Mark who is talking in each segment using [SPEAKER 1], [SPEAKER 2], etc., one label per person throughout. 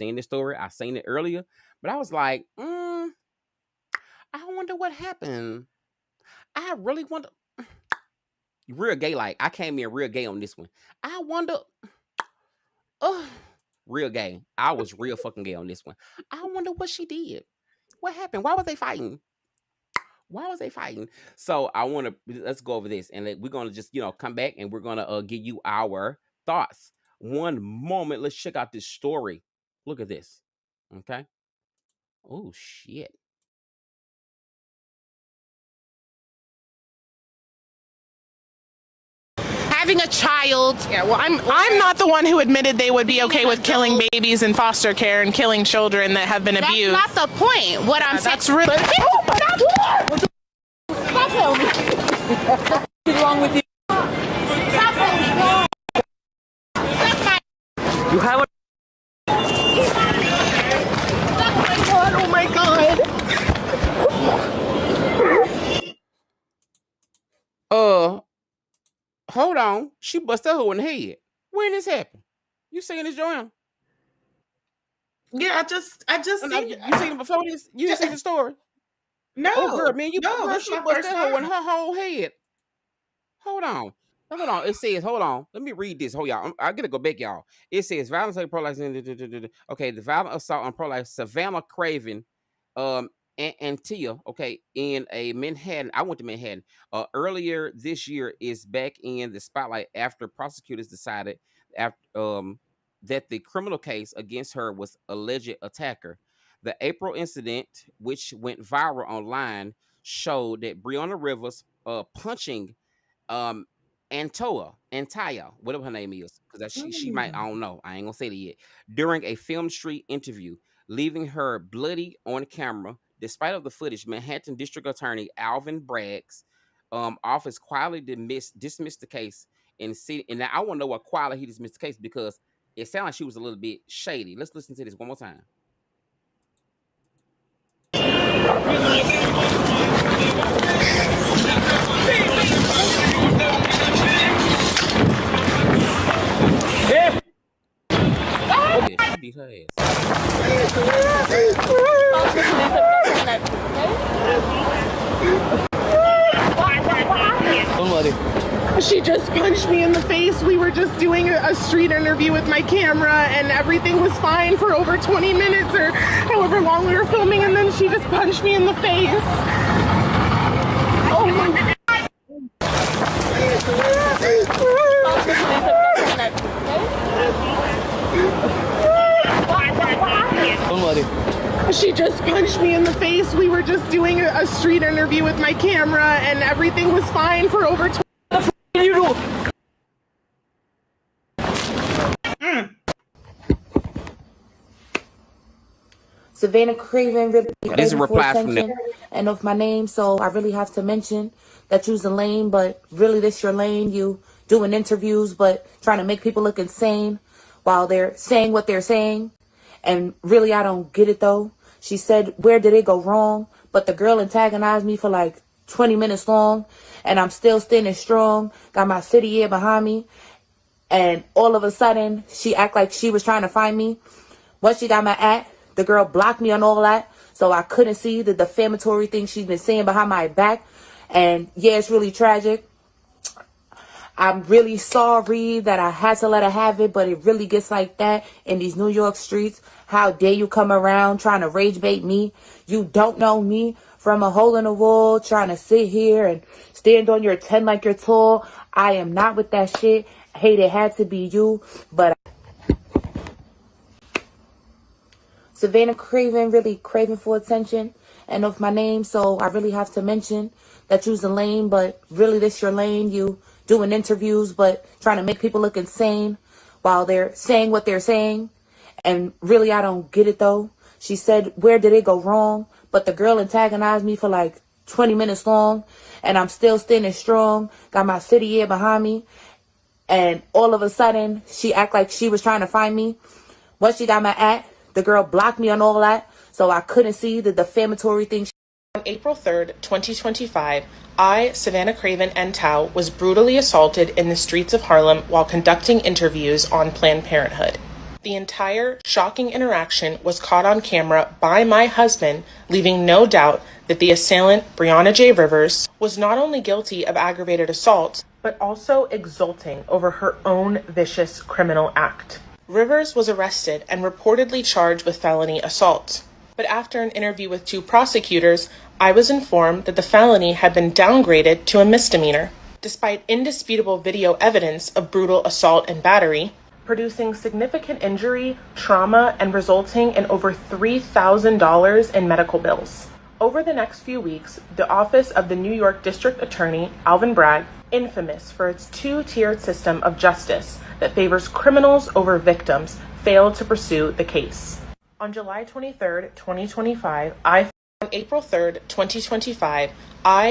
[SPEAKER 1] seen this story. I seen it earlier, but I was like, I wonder what happened. I really wonder. Real gay, like I came in real gay on this one. I wonder. Oh, real gay. I was real fucking gay on this one. I wonder what she did. What happened? Why was they fighting? Why was they fighting? So I want to let's go over this, and we're gonna just come back, and we're gonna give you our thoughts. One moment, let's check out this story. Look at this. Okay. Oh shit.
[SPEAKER 2] Having a child. Yeah, well, I'm not the one who admitted they would be okay with killing babies in foster care and killing children that have been abused.
[SPEAKER 3] That's not the point. What I'm saying.
[SPEAKER 2] That's really.
[SPEAKER 3] Stop holding me.
[SPEAKER 4] What's wrong with you?
[SPEAKER 3] Stop holding me. Stop my.
[SPEAKER 4] You have a.
[SPEAKER 2] Oh my god.
[SPEAKER 1] Hold on. She busted her in the head. When this happened? You seen this, Joanna?
[SPEAKER 5] Yeah, I just seen
[SPEAKER 1] you seen it before this? You didn't see the story?
[SPEAKER 5] No.
[SPEAKER 1] Oh, girl, man,
[SPEAKER 5] this
[SPEAKER 1] she
[SPEAKER 5] is my
[SPEAKER 1] busted
[SPEAKER 5] first
[SPEAKER 1] her in
[SPEAKER 5] time.
[SPEAKER 1] her whole head. Hold on. It says, hold on. Let me read this. Hold y'all. I gotta go back, y'all. It says violence against pro-life. Okay, the violent assault on pro-life. Savannah Craven, and Tia. Okay, in a Manhattan. I went to Manhattan. Earlier this year is back in the spotlight after prosecutors decided that the criminal case against her was alleged attacker. The April incident, which went viral online, showed that Breonna Rivers punching Antaya, whatever her name is, because she might, I don't know, I ain't gonna say that yet, during a Film Street interview, leaving her bloody on camera. Despite of the footage, Manhattan District Attorney Alvin Bragg's office quietly dismissed the case and now I want to know what quietly he dismissed the case, because it sounded like she was a little bit shady. Let's listen to this one more time. She beat her
[SPEAKER 4] Don't worry.
[SPEAKER 2] She just punched me in the face. We were just doing a street interview with my camera, and everything was fine for over 20 minutes or however long we were filming, and then she just punched me in the face. Oh my God.
[SPEAKER 4] Don't worry.
[SPEAKER 2] She just punched me in the face. We were just doing a street interview with my camera, and everything was fine for over 20 minutes.
[SPEAKER 4] You do.
[SPEAKER 6] Savannah Craven really
[SPEAKER 1] This is a reply from
[SPEAKER 6] attention and of my name, so I really have to mention that you's a lane, but really this your lane. You doing interviews, but trying to make people look insane while they're saying what they're saying. And really, I don't get it though. She said, where did it go wrong? But the girl antagonized me for like 20 minutes long, and I'm still standing strong. Got my city here behind me. And all of a sudden, she act like she was trying to find me. Once she got my at, the girl blocked me on all that, so I couldn't see the defamatory things she's been saying behind my back. And yeah, it's really tragic. I'm really sorry that I had to let her have it, but it really gets like that in these New York streets. How dare you come around trying to rage bait me? You don't know me from a hole in the wall, trying to sit here and stand on your 10 like you're tall. I am not with that shit. Hate it had to be you, but Savannah Craven really craving for attention and of my name, so I really have to mention that you's a lane, but really this your lane. You doing interviews, but trying to make people look insane while they're saying what they're saying. And really, I don't get it though. She said, where did it go wrong? But the girl antagonized me for like 20 minutes long, and I'm still standing strong. Got my city here behind me. And all of a sudden, she act like she was trying to find me. Once she got my at, the girl blocked me on all that, so I couldn't see the defamatory things.
[SPEAKER 2] On April 3rd, 2025, I, Savannah Craven N. Tao, was brutally assaulted in the streets of Harlem while conducting interviews on Planned Parenthood. The entire shocking interaction was caught on camera by my husband, leaving no doubt that the assailant, Brianna J. Rivers, was not only guilty of aggravated assault, but also exulting over her own vicious criminal act. Rivers was arrested and reportedly charged with felony assault. But after an interview with 2 prosecutors, I was informed that the felony had been downgraded to a misdemeanor. Despite indisputable video evidence of brutal assault and battery, producing significant injury, trauma, and resulting in over $3,000 in medical bills. Over the next few weeks, the Office of the New York District Attorney, Alvin Bragg, infamous for its 2-tiered system of justice that favors criminals over victims, failed to pursue the case. On July 23, 2025, on April 3, 2025,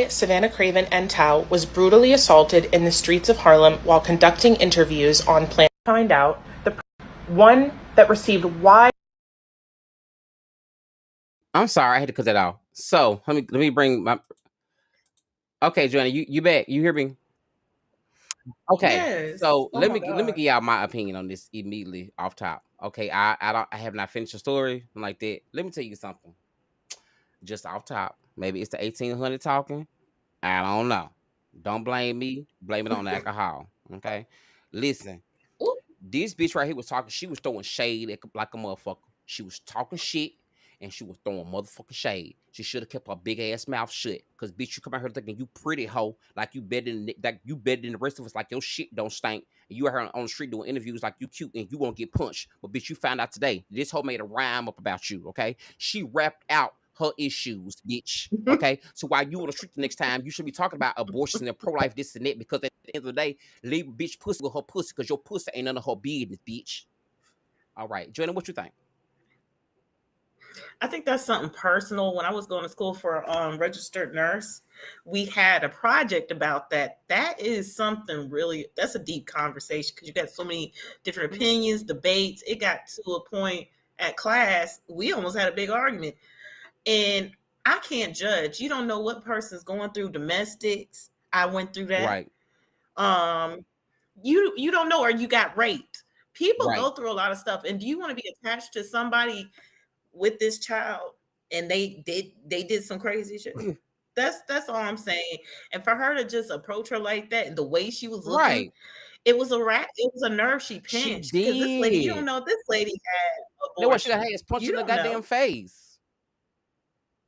[SPEAKER 2] Savannah Craven Entau, was brutally assaulted in the streets of Harlem while conducting interviews on Plan to Find Out, the one that received wide.
[SPEAKER 1] I'm sorry, I had to cut that off. So let me bring my. Okay, Joanna, you back? You hear me? Okay,
[SPEAKER 5] Yes.
[SPEAKER 1] so
[SPEAKER 5] Oh
[SPEAKER 1] let
[SPEAKER 5] my
[SPEAKER 1] me
[SPEAKER 5] God.
[SPEAKER 1] give y'all my opinion on this immediately off top. Okay, I have not finished the story like that. Let me tell you something. Just off top, maybe it's the 1800 talking. I don't know. Don't blame me. Blame it on the alcohol. Okay, listen.
[SPEAKER 5] Ooh.
[SPEAKER 1] This bitch right here was talking. She was throwing shade like a motherfucker. She was talking shit and she was throwing motherfucking shade. She should have kept her big ass mouth shut. Cause bitch, you come out here thinking you pretty hoe, like you better than the rest of us, like your shit don't stink. And you out here on the street doing interviews like you cute and you won't get punched. But bitch, you found out today. This hoe made a rhyme up about you. Okay, she rapped out her issues, bitch. Okay, so while you on the street the next time, you should be talking about abortion and pro-life, this and that, because at the end of the day, leave a bitch pussy with her pussy, because your pussy ain't none of her business, bitch. All right, Jordan, what you think?
[SPEAKER 5] I think that's something personal. When I was going to school for registered nurse, we had a project about that. That is something really, that's a deep conversation because you got so many different opinions, debates. It got to a point at class, we almost had a big argument. And I can't judge. You don't know what person's going through domestics. I went through that.
[SPEAKER 1] Right,
[SPEAKER 5] You don't know, or you got raped. People
[SPEAKER 1] right.
[SPEAKER 5] go through a lot of stuff. And do you want to be attached to somebody with this child and they did some crazy shit? That's all I'm saying. And for her to just approach her like that and the way she was looking,
[SPEAKER 1] Right.
[SPEAKER 5] it was a nerve she
[SPEAKER 1] She
[SPEAKER 5] pinched. Because this lady, you don't
[SPEAKER 1] did.
[SPEAKER 5] know if this lady had
[SPEAKER 1] That what she got
[SPEAKER 5] abortion.
[SPEAKER 1] hands punched
[SPEAKER 5] You
[SPEAKER 1] in the
[SPEAKER 5] don't know.
[SPEAKER 1] goddamn face.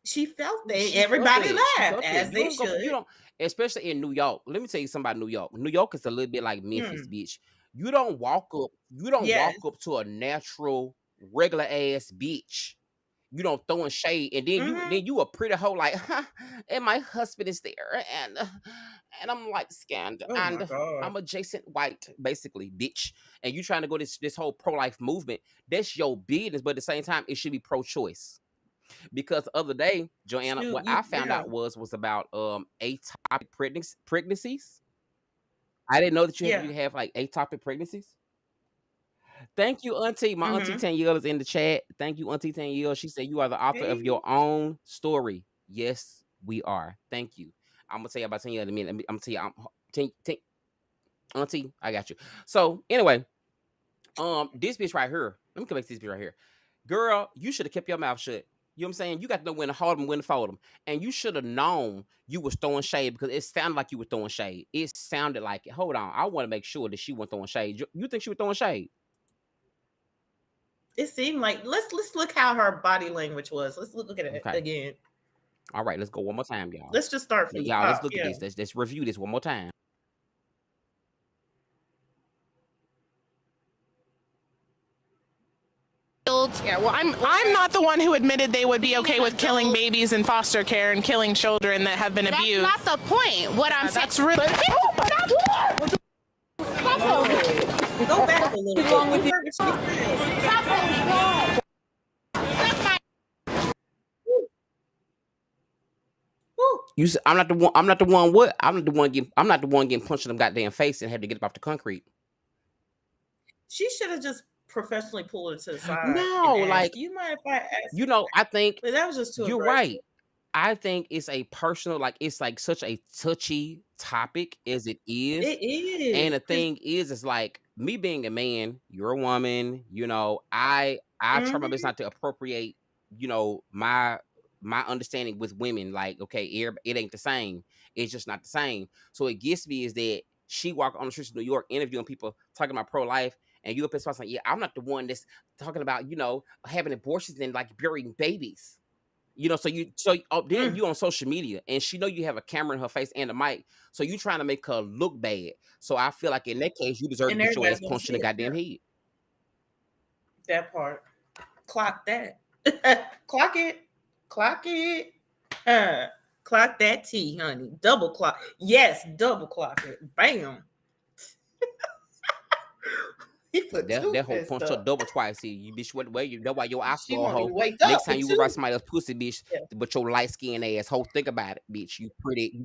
[SPEAKER 5] She felt that.
[SPEAKER 1] She felt
[SPEAKER 5] Everybody
[SPEAKER 1] it. She
[SPEAKER 5] laughed,
[SPEAKER 1] felt it.
[SPEAKER 5] as they should.
[SPEAKER 1] You don't, especially in New York. Let me tell you something about New York. New York is a little bit like Memphis,
[SPEAKER 5] Hmm.
[SPEAKER 1] bitch. You don't walk
[SPEAKER 5] Yes.
[SPEAKER 1] up to a natural, regular ass bitch. You don't throwing shade, and
[SPEAKER 5] Mm-hmm.
[SPEAKER 1] then you a pretty hoe like, huh, and my husband is there, and I'm like scanned,
[SPEAKER 5] Oh my
[SPEAKER 1] and
[SPEAKER 5] God.
[SPEAKER 1] I'm adjacent white, basically, bitch. And you trying to go this whole pro life movement? That's your business, but at the same time, it should be pro choice. Because the other day, Joanna,
[SPEAKER 5] Shoot,
[SPEAKER 1] what I found
[SPEAKER 5] yeah.
[SPEAKER 1] out was about atopic pregnancies. I didn't know that you
[SPEAKER 5] Yeah.
[SPEAKER 1] have like atopic pregnancies. Thank you, Auntie. My Auntie
[SPEAKER 5] Mm-hmm.
[SPEAKER 1] 10 is in the chat. Thank you, Auntie 10. She said you are the author of
[SPEAKER 5] Hey.
[SPEAKER 1] your own story. Yes, we are. Thank you. I'm gonna tell you about 10 in a minute. I'm gonna tell you, 10, Auntie, I got you. So anyway, this bitch right here. Let me come back to this bitch right here. Girl, you should have kept your mouth shut. You know what I'm saying? You got to know when to hold them, when to fold them. And you should have known you was throwing shade because it sounded like you were throwing shade. It sounded like it. Hold on. I want to make sure that she wasn't throwing shade. You think she was throwing shade?
[SPEAKER 5] It seemed like let's look how her body language was. Let's look at it
[SPEAKER 1] Okay.
[SPEAKER 5] again.
[SPEAKER 1] All right, let's go one more time, y'all.
[SPEAKER 5] Let's just start from the
[SPEAKER 1] Y'all, let's
[SPEAKER 5] top.
[SPEAKER 1] look at
[SPEAKER 5] Yeah.
[SPEAKER 1] this. Let's review this one more time.
[SPEAKER 2] Yeah, well, I'm not the one who admitted they would be okay with killing babies in foster care and killing children that have been abused.
[SPEAKER 3] That's not the point. What I'm saying.
[SPEAKER 2] That's really.
[SPEAKER 5] Go back a little bit.
[SPEAKER 4] wrong with you?
[SPEAKER 5] heard what she said. Woo.
[SPEAKER 1] You said I'm not the one. I'm not the one. What? I'm not the one getting punched in the goddamn face and had to get up off the concrete.
[SPEAKER 5] She should have just professionally pulled it to the side
[SPEAKER 1] No,
[SPEAKER 5] and asked,
[SPEAKER 1] like,
[SPEAKER 5] "Do you mind if I ask?"
[SPEAKER 1] you know, I think
[SPEAKER 5] But that was just too
[SPEAKER 1] you're
[SPEAKER 5] aggressive.
[SPEAKER 1] right. I think it's a personal, like it's like such a touchy topic as it is.
[SPEAKER 5] It is.
[SPEAKER 1] And the thing is, it's like me being a man, you're a woman, I try my best
[SPEAKER 5] Hmm.
[SPEAKER 1] not to appropriate, my understanding with women. Like, okay, it ain't the same. It's just not the same. So it gets me is that she walk on the streets of New York interviewing people talking about pro life, and you up in spots like, yeah, I'm not the one that's talking about, having abortions and like burying babies. Then
[SPEAKER 5] Mm.
[SPEAKER 1] you on social media and she know you have a camera in her face and a mic, so you trying to make her look bad. So I feel like in that case, you deserve to
[SPEAKER 5] And
[SPEAKER 1] get your
[SPEAKER 5] everybody's
[SPEAKER 1] ass
[SPEAKER 5] gonna
[SPEAKER 1] punched in
[SPEAKER 5] see
[SPEAKER 1] the
[SPEAKER 5] it.
[SPEAKER 1] goddamn
[SPEAKER 5] Yeah,
[SPEAKER 1] head.
[SPEAKER 5] that part. Clock that. Clock it. Clock it. Uh, clock that T, honey. Double clock. Yes, double clock it. Bam. He put
[SPEAKER 1] That
[SPEAKER 5] two
[SPEAKER 1] that whole
[SPEAKER 5] fists
[SPEAKER 1] punch her
[SPEAKER 5] up.
[SPEAKER 1] double twice. See, you bitch, what way you know why your eye
[SPEAKER 5] She
[SPEAKER 1] swell,
[SPEAKER 5] want me
[SPEAKER 1] hoe.
[SPEAKER 5] to wake
[SPEAKER 1] Next
[SPEAKER 5] up
[SPEAKER 1] time
[SPEAKER 5] with
[SPEAKER 1] you go by
[SPEAKER 5] two.
[SPEAKER 1] somebody else's pussy, bitch,
[SPEAKER 5] Yeah.
[SPEAKER 1] but your light skinned ass, hoe. Think about it, bitch. You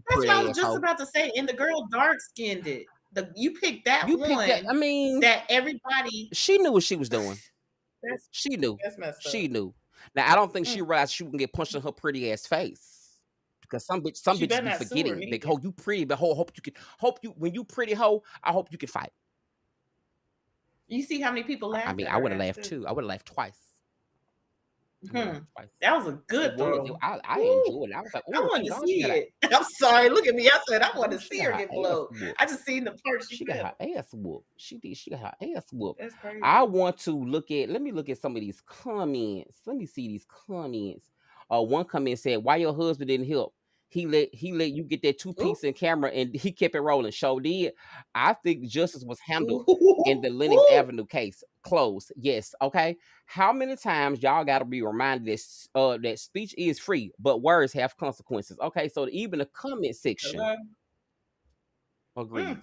[SPEAKER 5] That's what I
[SPEAKER 1] pretty
[SPEAKER 5] was
[SPEAKER 1] ass
[SPEAKER 5] just
[SPEAKER 1] hoe.
[SPEAKER 5] about to say. And the girl dark skinned it. You picked that
[SPEAKER 1] You picked that. I
[SPEAKER 5] one
[SPEAKER 1] mean,
[SPEAKER 5] that everybody.
[SPEAKER 1] she knew what she was doing.
[SPEAKER 5] That's
[SPEAKER 1] She knew.
[SPEAKER 5] that's messed
[SPEAKER 1] She
[SPEAKER 5] up.
[SPEAKER 1] knew. Now I don't think she
[SPEAKER 5] Mm.
[SPEAKER 1] realized she can get punched in her pretty ass face. Because some
[SPEAKER 5] She
[SPEAKER 1] bitches
[SPEAKER 5] better
[SPEAKER 1] be
[SPEAKER 5] not sue her
[SPEAKER 1] forgetting. They
[SPEAKER 5] neither.
[SPEAKER 1] hoe you pretty, but hoe hope you when you pretty hoe, I hope you can fight.
[SPEAKER 5] You see how many people
[SPEAKER 1] I
[SPEAKER 5] laughed
[SPEAKER 1] mean,
[SPEAKER 5] at
[SPEAKER 1] I
[SPEAKER 5] her
[SPEAKER 1] would have
[SPEAKER 5] ass
[SPEAKER 1] laughed
[SPEAKER 5] too.
[SPEAKER 1] too. I would have laughed twice. I would have
[SPEAKER 5] Hmm.
[SPEAKER 1] laughed twice.
[SPEAKER 5] That was a
[SPEAKER 1] It
[SPEAKER 5] good
[SPEAKER 1] was.
[SPEAKER 5] throw.
[SPEAKER 1] I
[SPEAKER 5] Woo.
[SPEAKER 1] enjoyed it. I was like,
[SPEAKER 5] I
[SPEAKER 1] oh,
[SPEAKER 5] wanted
[SPEAKER 1] thank
[SPEAKER 5] to
[SPEAKER 1] God she
[SPEAKER 5] see
[SPEAKER 1] got a
[SPEAKER 5] it. I'm sorry. Look at me. I said I want
[SPEAKER 1] girl,
[SPEAKER 5] to
[SPEAKER 1] she
[SPEAKER 5] see
[SPEAKER 1] got
[SPEAKER 5] her
[SPEAKER 1] her
[SPEAKER 5] get
[SPEAKER 1] ass
[SPEAKER 5] blowed.
[SPEAKER 1] whooped.
[SPEAKER 5] I just seen the part she
[SPEAKER 1] She got
[SPEAKER 5] fell.
[SPEAKER 1] her ass whooped. She did. She got her ass whooped.
[SPEAKER 5] That's
[SPEAKER 1] I
[SPEAKER 5] crazy.
[SPEAKER 1] want to let me look at some of these comments. Let me see these comments. One comment said, "Why your husband didn't help? He let you get that two
[SPEAKER 5] Ooh.
[SPEAKER 1] piece in camera and he kept it rolling." Show did. I think justice was handled in
[SPEAKER 5] Ooh.
[SPEAKER 1] the Lennox
[SPEAKER 5] Ooh.
[SPEAKER 1] Avenue case. Closed. Yes. Okay. How many times y'all got to be reminded that that speech is free, but words have consequences? Okay. So even the comment section
[SPEAKER 5] Hello. Mm,
[SPEAKER 1] agrees.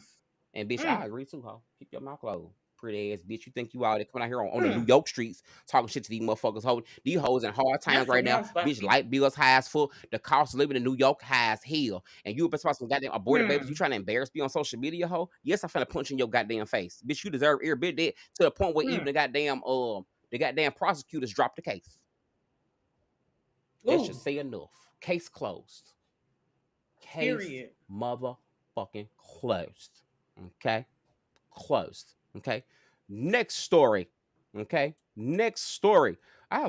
[SPEAKER 1] And bitch,
[SPEAKER 5] mm,
[SPEAKER 1] I agree too, ho. Keep your mouth closed. Pretty ass bitch. You think you out there coming out here on the New
[SPEAKER 5] mm.
[SPEAKER 1] York streets talking shit to these motherfuckers, ho. These hoes in hard times
[SPEAKER 5] That's the
[SPEAKER 1] right now.
[SPEAKER 5] wrong spot to
[SPEAKER 1] Bitch,
[SPEAKER 5] be.
[SPEAKER 1] light bills high as fuck. The cost of living in New York high as hell. And you up about some goddamn aborted babies. You
[SPEAKER 5] Mm,
[SPEAKER 1] trying to embarrass me on social media, ho? Yes, I'm finna punch in your goddamn face. Bitch, you deserve every bit that to the point where even
[SPEAKER 5] mm.
[SPEAKER 1] the goddamn prosecutors dropped the case. That should
[SPEAKER 5] Ooh.
[SPEAKER 1] say enough. Case closed. Case
[SPEAKER 5] Period.
[SPEAKER 1] motherfucking closed. Okay? Closed. Okay. Next story. Okay. Next story. I